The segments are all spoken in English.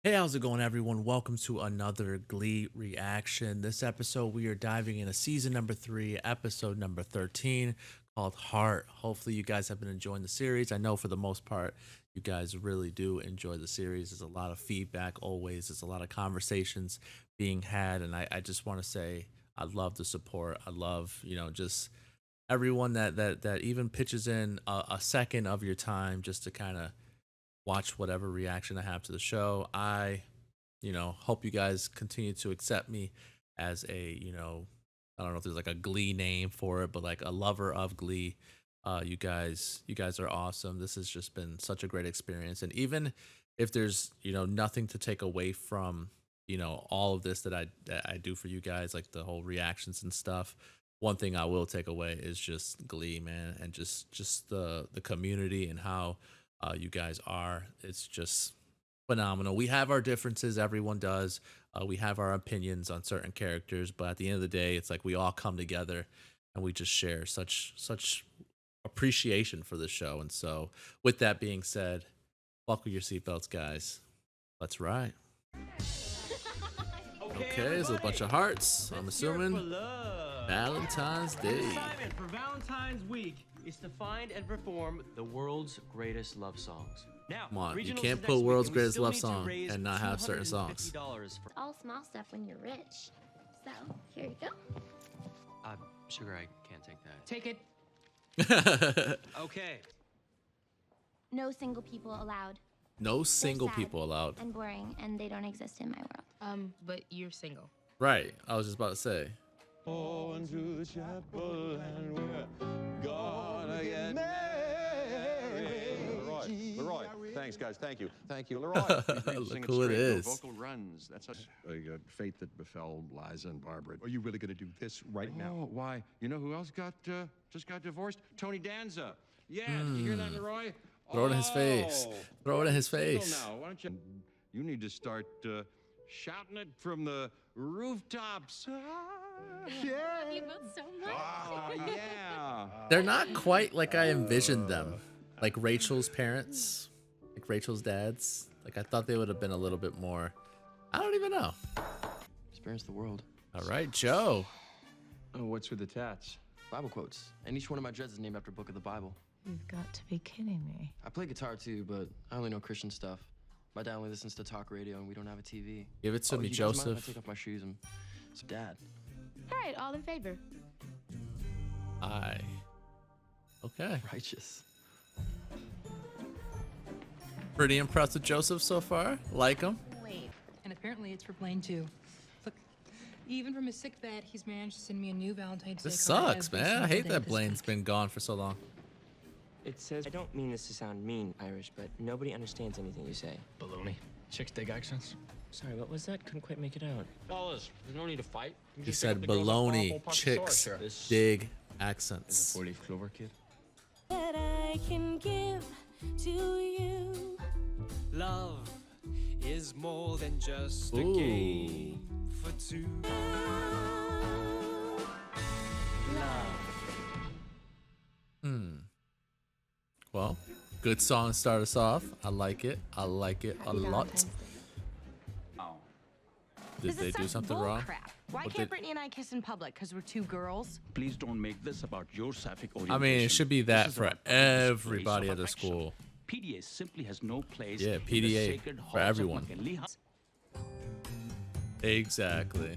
Hey, how's it going, everyone? Welcome to another Glee reaction. This episode, we are diving into season number 3, episode number 13, called Heart. Hopefully, you guys have been enjoying the series. I know for the most part, you guys really do enjoy the series. There's a lot of feedback always, there's a lot of conversations being had. And I just want to say, I love the support. I love, just everyone that even pitches in a second of your time just to kind of watch whatever reaction I have to the show. I, hope you guys continue to accept me as a, I don't know if there's like a Glee name for it, but like a lover of Glee. You guys are awesome. This has just been such a great experience. And even if there's, nothing to take away from, all of this that I do for you guys, like the whole reactions and stuff. One thing I will take away is just Glee, man, and just the community and how you guys are. It's just phenomenal. We have our differences, everyone does. We have our opinions on certain characters, but at the end of the day, it's like we all come together and we just share such appreciation for the show. And so, with that being said, buckle your seatbelts, guys. Let's ride. Okay, there's a bunch of hearts. I'm assuming Valentine's Day. Assignment for Valentine's Week is to find and perform the world's greatest love songs. Now, Come on, you regionals can't is put next world's week, and we greatest still love need to song raise and not have certain songs. $250 for All small stuff when you're rich. So, here you go. sugar. I can't take that. Take it. Okay. No single people allowed. No They're single sad people allowed. And boring, and they don't exist in my world. But you're single. Right. I was just about to say. On to the chapel and we're gonna get married. Leroy, thanks guys, thank you. Thank you, Leroy. Look who it is. Vocal runs. That's a fate that befell Liza and Barbara. Are you really going to do this right now? Oh, why? You know who else just got divorced? Tony Danza. Yeah, did you hear that, Leroy? Throw it in his face. Throw it in his Single face. now, why don't you? You need to start shouting it from the rooftops. You both so much. Oh, yeah. They're not quite like I envisioned them. Like Rachel's parents, like Rachel's dads. Like I thought they would have been a little bit more. I don't even know. Experience the world. All right, Joe. Oh, what's with the tats? Bible quotes. And each one of my dreads is named after a book of the Bible. You've got to be kidding me. I play guitar too, but I only know Christian stuff. My dad only listens to talk radio, and we don't have a TV. Give it to me, you guys mind if I Joseph. take off my shoes and so Dad. All right, all in favor. Aye. Okay. Righteous. Pretty impressed with Joseph so far. Like him. Wait. And apparently it's for Blaine too. Look, even from his sick bed, he's managed to send me a new Valentine's Day This card sucks, as we man. I snuggled hate in that this Blaine's week. been gone for so long. It says, I don't mean this to sound mean, Irish, but nobody understands anything you say. Baloney. Chicks dig accents. Sorry, what was that? Couldn't quite make it out. Fellas, there's no need to fight. You He just said pick up the girls off baloney, Waffle Punch chicks, Store, sure. dig accents. Four-leaf clover kid. That I can give to you. Love is more than just a Ooh. game for two. Well, good song to start us off. I like it. I like it a Happy lot. Valentine's Day. Did they do something wrong? Why What can't did- Brittany and I kiss in public? Because we're two girls? Please don't make this about your sapphic orientation. I mean, it should be This that is for about displays everybody of at the affection. school. PDA simply has no place Yeah, in the PDA sacred for halls of everyone. McKinley. Exactly.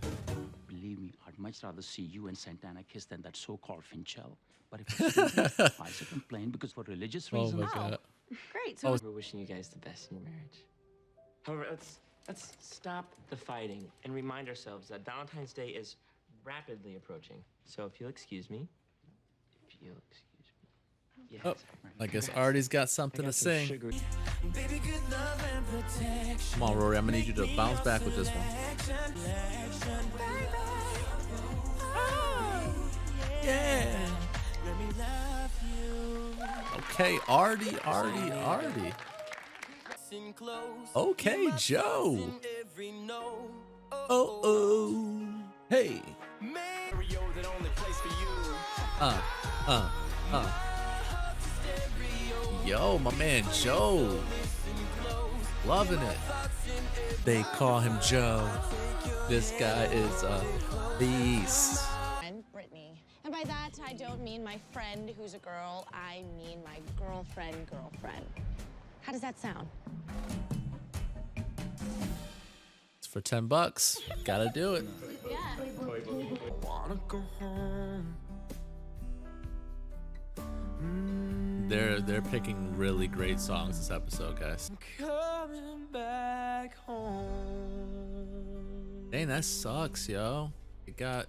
Believe me, I'd much rather see you and Santana kiss than that so-called Finchel. But if it's student, I should complain because for religious Oh reasons. my god. Great. So We're wishing you guys the best in your marriage. However, let's stop the fighting and remind ourselves that Valentine's Day is rapidly approaching. So if you'll excuse me. If you'll excuse me. Yeah, Oh, sorry. I guess Congrats. Artie's got I something to got some sing. sugar. Baby, good love and protection. Come on, Rory. I'm gonna need you to bounce back with this one. Yeah. Let me love you. Okay, Artie. Listen close. Okay, Must Joe. listen every note. Oh. Hey. Stereo that only plays for you. Uh. Stereo. Yo, my man Joe. Listen close. Loving it. Thoughts in They call him Joe. This guy is a beast. I'm Brittany. And by that, I don't mean my friend who's a girl. I mean my girlfriend. How does that sound? It's for $10. Gotta do it. Yeah. Wanna go home. They're picking really great songs this episode, guys. Coming back home. Dang, that sucks, yo. It got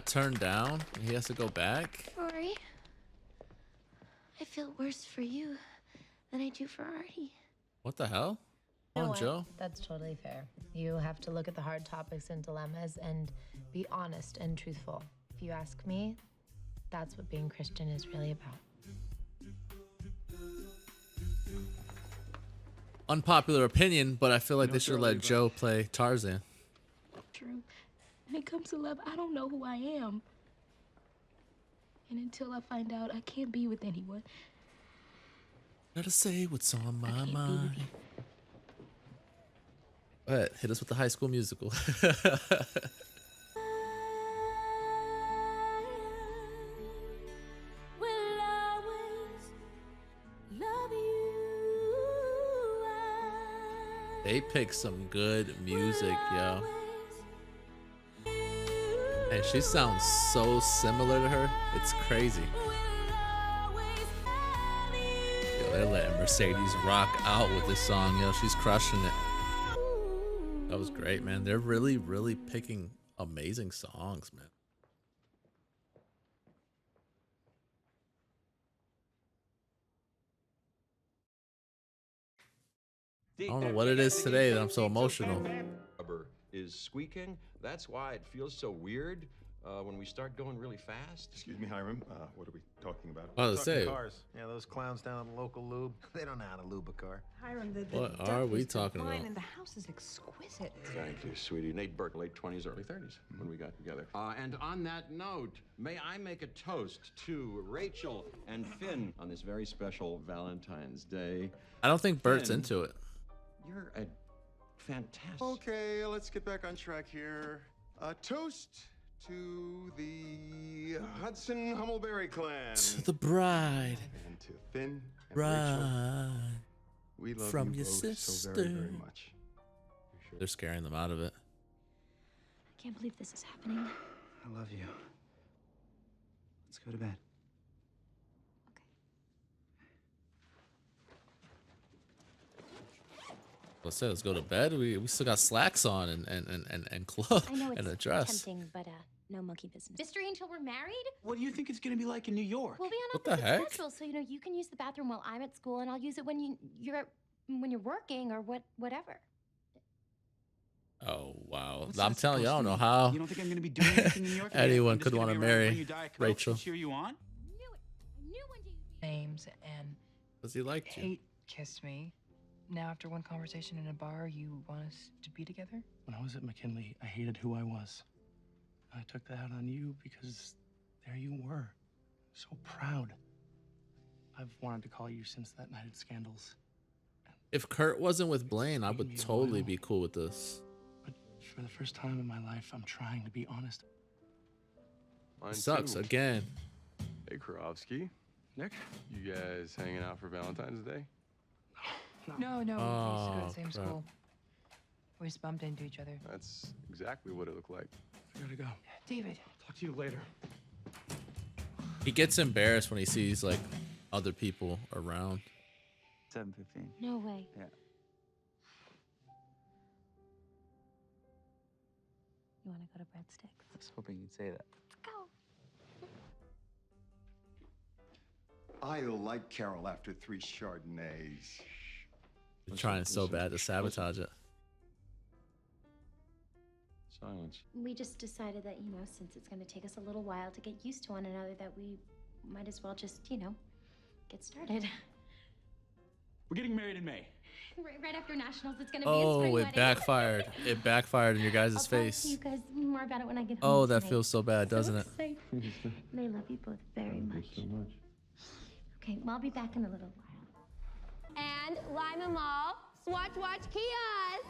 turned down and he has to go back. Rory, I feel worse for you than I do for Artie. What the hell? You know Come on, what? Joe. That's totally fair. You have to look at the hard topics and dilemmas and be honest and truthful. If you ask me, that's what being Christian is really about. Unpopular opinion, but I feel like they should let Joe play Tarzan. True. When it comes to love, I don't know who I am. And until I find out, I can't be with anyone. Gotta say what's on my mind. Go ahead, hit us with the High School Musical. Will always love you. They pick some good music, yo. And she sounds so similar to her. It's crazy. Yo, they're letting Mercedes rock out with this song, yo. She's crushing it. That was great, man. They're really, really picking amazing songs, man. I don't know what it is today that I'm so emotional. Rubber is squeaking. That's why it feels so weird when we start going really fast. Excuse me, Hiram. What are we talking about? I was Talking say, cars. Yeah, those clowns down at the local lube. They don't know how to lube a car. Hiram, the what duck are we is talking divine about? And the house is exquisite. Thank you, sweetie. Nate Burke, late 20s, early 30s, when we got together. And on that note, may I make a toast to Rachel and Finn on this very special Valentine's Day. I don't think Bert's Finn, into it. You're a fantastic... Okay, let's get back on track here. Toast to the Hudson Hummleberry clan. To the bride. And to Finn and Rachel. Bride. We love from you your both sister. so very, very much. They're scaring them out of it. I can't believe this is happening. I love you. Let's go to bed. Let's go to bed. We still got slacks on and clothes I know and a it's dress. tempting, but no monkey business. Mystery until we're married? What do you think it's gonna be like in New York? We'll be on What the opposite heck? schedules, so you can use the bathroom while I'm at school, and I'll use it when you're working or whatever. Oh wow! What's I'm that telling you, I don't supposed know to mean? how You don't think I'm gonna be doing anything in New York? anyone I'm just could gonna want to be around bring marry you Diet Coke Rachel. to cheer you on? Names and Because he liked you. Kate kissed me. Now, after one conversation in a bar, you want us to be together? When I was at McKinley, I hated who I was. I took that out on you because there you were, so proud. I've wanted to call you since that night at Scandals. If Kurt wasn't with Blaine, I would totally be cool with this. But for the first time in my life, I'm trying to be honest. It sucks again. Hey, Karofsky. Nick, you guys hanging out for Valentine's Day? No, we used to go to Oh, the same crap. school. We just bumped into each other. That's exactly what it looked like. I gotta go. David. Talk to you later. He gets embarrassed when he sees like other people around. 7:15. No way. Yeah. You want to go to Breadsticks? I was hoping you'd say that. Go. I like Carol after 3 Chardonnays. They're trying so bad to sabotage it. Silence. We just decided that, since it's going to take us a little while to get used to one another, that we might as well just, get started. We're getting married in May. Right after nationals, it's going to be a Oh, spring it wedding. backfired. It backfired in your guys' I'll talk face. to you guys more about it when I get home. Oh, that tonight. feels so bad, doesn't it? Excited. They love you both very much. Okay, well, I'll be back in a little while. And Lima Mall, Watch, Kios.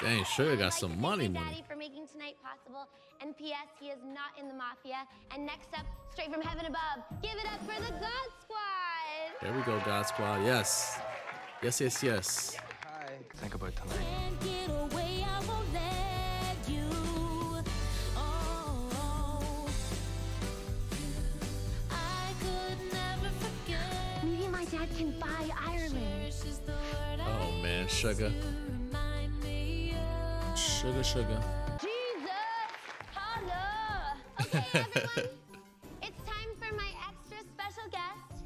Dang, Sugar got I'd some like to money, thank my money. daddy for making tonight possible. And P.S. He is not in the mafia. And next up, straight from heaven above, give it up for the God Squad. There we go, God Squad. Yes. Yes, yes, yes. Hi. Think about tonight. Can't get away, I won't let you. Oh, I could never forget. Maybe my dad can buy Ireland. Oh, man. Sugar. Sugar. Jesus, holla. Okay, everyone, it's time for my extra special guest,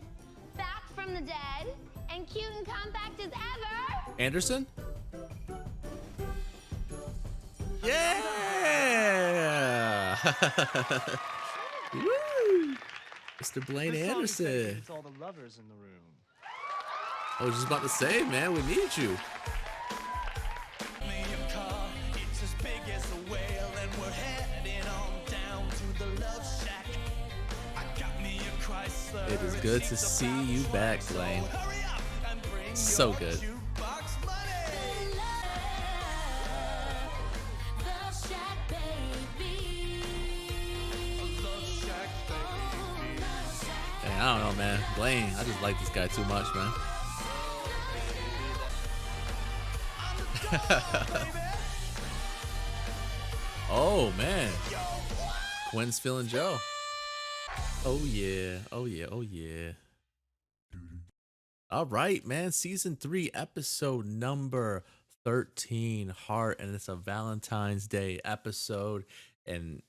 back from the dead, and cute and compact as ever. Anderson? Yeah! Woo! Mr. Blaine Anderson. It's all the lovers in the room. I was just about to say, man, we need you. It's as big as a whale, and we're heading on down to the love shack. I got me a Chrysler. It is good to see you back, Blaine. So good. Dang, I don't know, man. Blaine, I just like this guy too much, man. Oh, man. Quinn's feeling Joe. Oh, yeah. Oh, yeah. Oh, yeah. All right, man. Season 3, episode number 13, Heart. And it's a Valentine's Day episode. And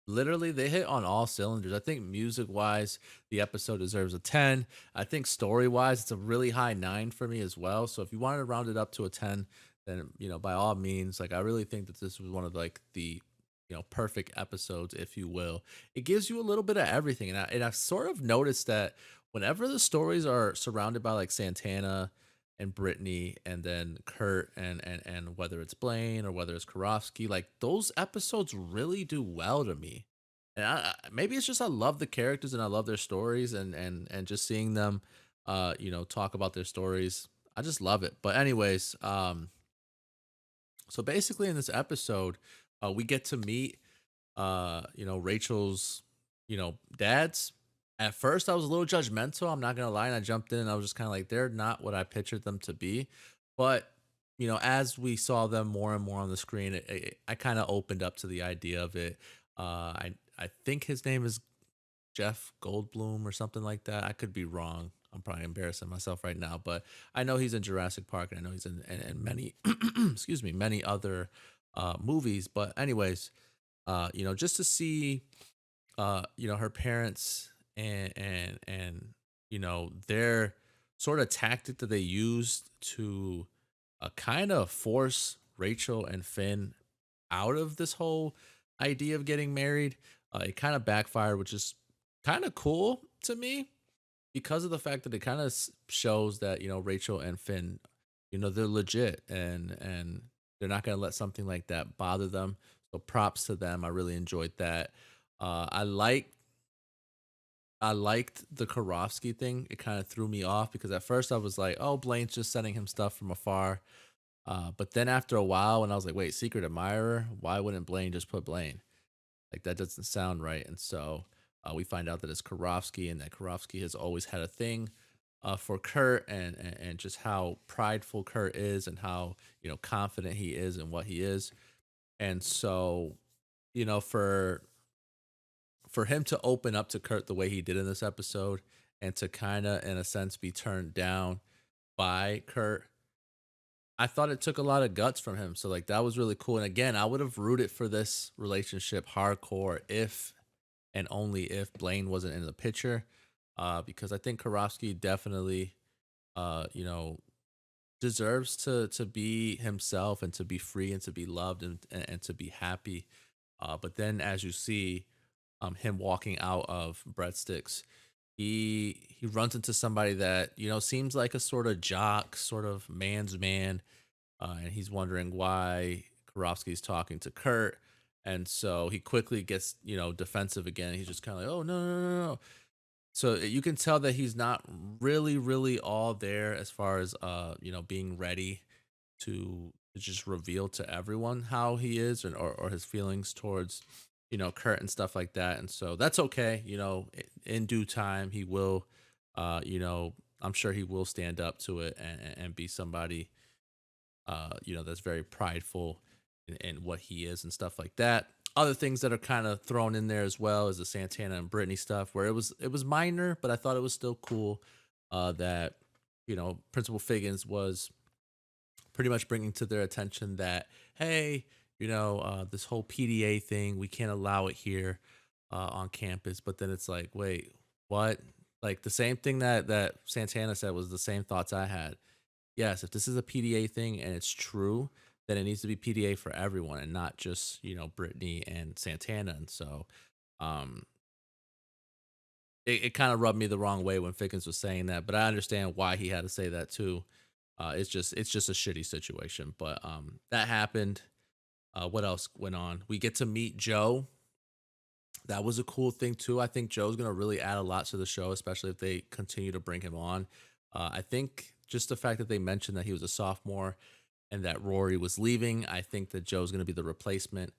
literally, they hit on all cylinders. I think music-wise, the episode deserves a 10. I think story-wise, it's a really high 9 for me as well. So if you wanted to round it up to a 10, then, you know, by all means, like, I really think that this was one of, like, the, you know, perfect episodes, if you will. It gives you a little bit of everything. And I've sort of noticed that whenever the stories are surrounded by, like, Santana and Brittany and then Kurt and whether it's Blaine or whether it's Karofsky, like, those episodes really do well to me. And maybe it's just I love the characters and I love their stories and just seeing them, you know, talk about their stories. I just love it. But anyways, so basically in this episode, we get to meet, you know, Rachel's, you know, dads. At first, I was a little judgmental. I'm not gonna lie, and I jumped in and I was just kind of like, they're not what I pictured them to be. But you know, as we saw them more and more on the screen, I kind of opened up to the idea of it. I think his name is Jeff Goldblum or something like that. I could be wrong. I'm probably embarrassing myself right now, but I know he's in Jurassic Park and I know he's in many, excuse me, many other movies. But anyways, you know, just to see, you know, her parents and you know their sort of tactic that they used to kind of force Rachel and Finn out of this whole idea of getting married. It kind of backfired, which is kind of cool to me because of the fact that it kind of shows that, you know, Rachel and Finn, you know, they're legit and they're not going to let something like that bother them. So props to them. I really enjoyed that. I liked the Karofsky thing. It kind of threw me off because at first I was like, oh, Blaine's just sending him stuff from afar. But then after a while, when I was like, wait, secret admirer, why wouldn't Blaine just put Blaine? Like, that doesn't sound right. And so we find out that it's Karofsky and that Karofsky has always had a thing for Kurt and just how prideful Kurt is and how, you know, confident he is in what he is. And so, you know, for him to open up to Kurt the way he did in this episode and to kind of, in a sense, be turned down by Kurt, I thought it took a lot of guts from him. So, like, that was really cool. And again, I would have rooted for this relationship hardcore if and only if Blaine wasn't in the picture. Because I think Karofsky definitely, you know, deserves to be himself and to be free and to be loved and to be happy. But then as you see, him walking out of Breadsticks, he runs into somebody that, you know, seems like a sort of jock, sort of man's man, and he's wondering why Karofsky's talking to Kurt, and so he quickly gets, you know, defensive again. He's just kind of like, oh, no, no, no, no. So you can tell that he's not really all there as far as being ready to just reveal to everyone how he is and or his feelings towards Kurt and stuff like that. And so that's okay. In due time he will I'm sure he will stand up to it and be somebody that's very prideful in what he is and stuff like that. Other things that are kind of thrown in there as well is the Santana and Britney stuff, where it was minor, but I thought it was still cool that Principal Figgins was pretty much bringing to their attention that, hey, this whole PDA thing, we can't allow it here on campus. But then it's like, wait, what? Like the same thing that Santana said was the same thoughts I had. Yes, if this is a PDA thing and it's true, then it needs to be PDA for everyone and not just Britney and Santana. And so um it kind of rubbed me the wrong way when Fickens was saying that, but I understand why he had to say that too. It's just a shitty situation. But that happened. What else went on? We get to meet Joe. That was a cool thing too. I think Joe's gonna really add a lot to the show, especially if they continue to bring him on. I think just the fact that they mentioned that he was a sophomore and that Rory was leaving, I think that Joe's gonna be the replacement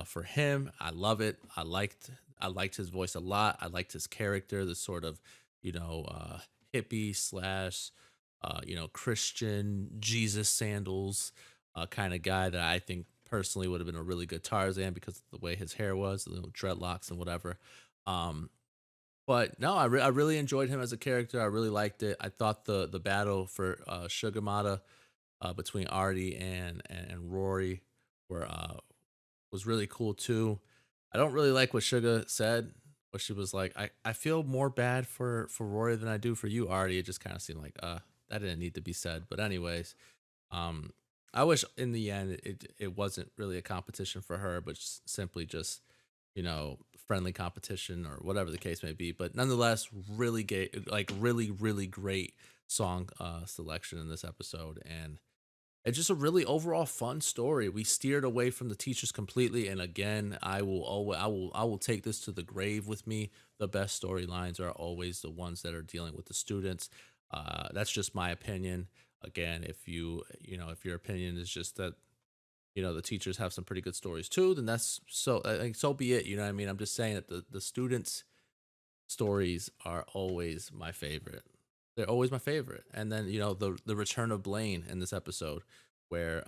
for him. I love it. I liked his voice a lot. I liked his character, the sort of hippie slash Christian Jesus sandals kind of guy that I think personally would have been a really good Tarzan because of the way his hair was, the little dreadlocks and whatever. Um, but no, I really enjoyed him as a character. I really liked it. I thought the battle for Sugar Mata between Artie and Rory were was really cool too. I don't really like what Sugar said, but she was like, I feel more bad for Rory than I do for you, Artie. It just kind of seemed like that didn't need to be said. But anyways, um I wish in the end it wasn't really a competition for her, but simply just friendly competition or whatever the case may be. But nonetheless, really gay, like really great song selection in this episode. And it's just a really overall fun story. We steered away from the teachers completely, and again, I will take this to the grave with me. The best storylines are always the ones that are dealing with the students. That's just my opinion. Again, if your opinion is just that the teachers have some pretty good stories too, then that's so be it. You know what I mean? I'm just saying that the students' stories are always my favorite. They're always my favorite. And then the return of Blaine in this episode, where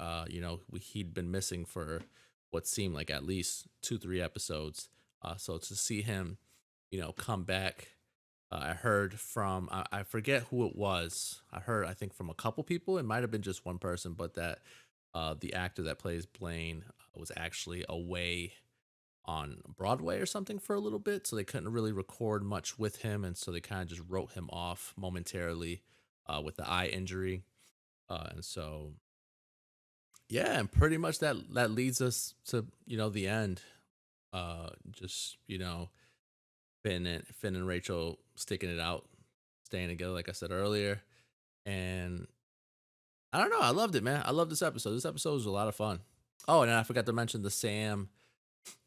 he'd been missing for what seemed like at least 2-3 episodes. So to see him, come back. I heard from I forget who it was. I think from a couple people. It might have been just one person, but that the actor that plays Blaine was actually away on Broadway or something for a little bit, so they couldn't really record much with him, and so they kind of just wrote him off momentarily with the eye injury, and so yeah, and pretty much that leads us to the end. Just Finn and Rachel sticking it out, staying together, like I said earlier, and I don't know, I loved it, man. I love this episode. This episode was a lot of fun. Oh, and I forgot to mention the Sam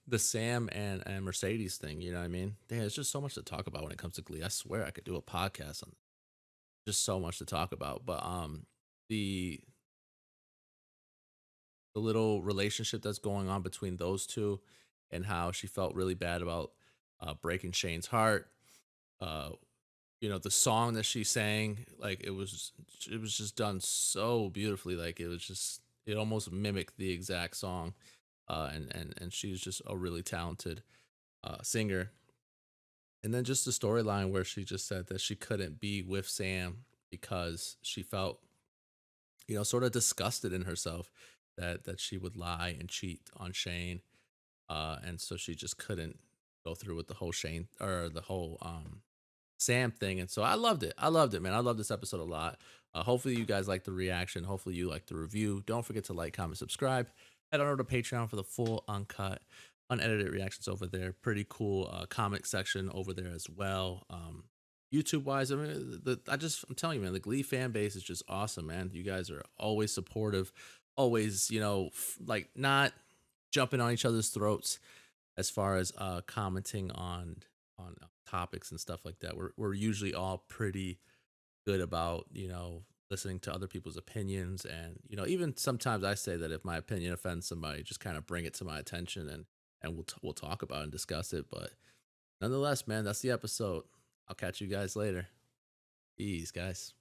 and Mercedes thing. You know what I mean? Damn, there's just so much to talk about when it comes to Glee. I swear I could do a podcast on just so much to talk about. But the the little relationship that's going on between those two, and how she felt really bad about breaking Shane's heart. Uh, the song that she sang, like it was just done so beautifully. Like it almost mimicked the exact song. And she's just a really talented singer. And then just the storyline where she just said that she couldn't be with Sam because she felt, sort of disgusted in herself that she would lie and cheat on Shane, and so she just couldn't go through with the whole Shane or the whole Sam thing. And so I loved it. I loved it, man. I love this episode a lot. Hopefully you guys like the reaction. Hopefully you like the review. Don't forget to like, comment, subscribe. Head on over to Patreon for the full uncut, unedited reactions over there. Pretty cool comic section over there as well. YouTube wise, I mean, I'm telling you, man, the Glee fan base is just awesome, man. You guys are always supportive, always, like not jumping on each other's throats as far as commenting on on topics and stuff like that. We're usually all pretty good about, you know, listening to other people's opinions. And, you know, even sometimes I say that if my opinion offends somebody, just kind of bring it to my attention, and we'll talk about it and discuss it. But nonetheless, man, that's the episode. I'll catch you guys later. Peace, guys.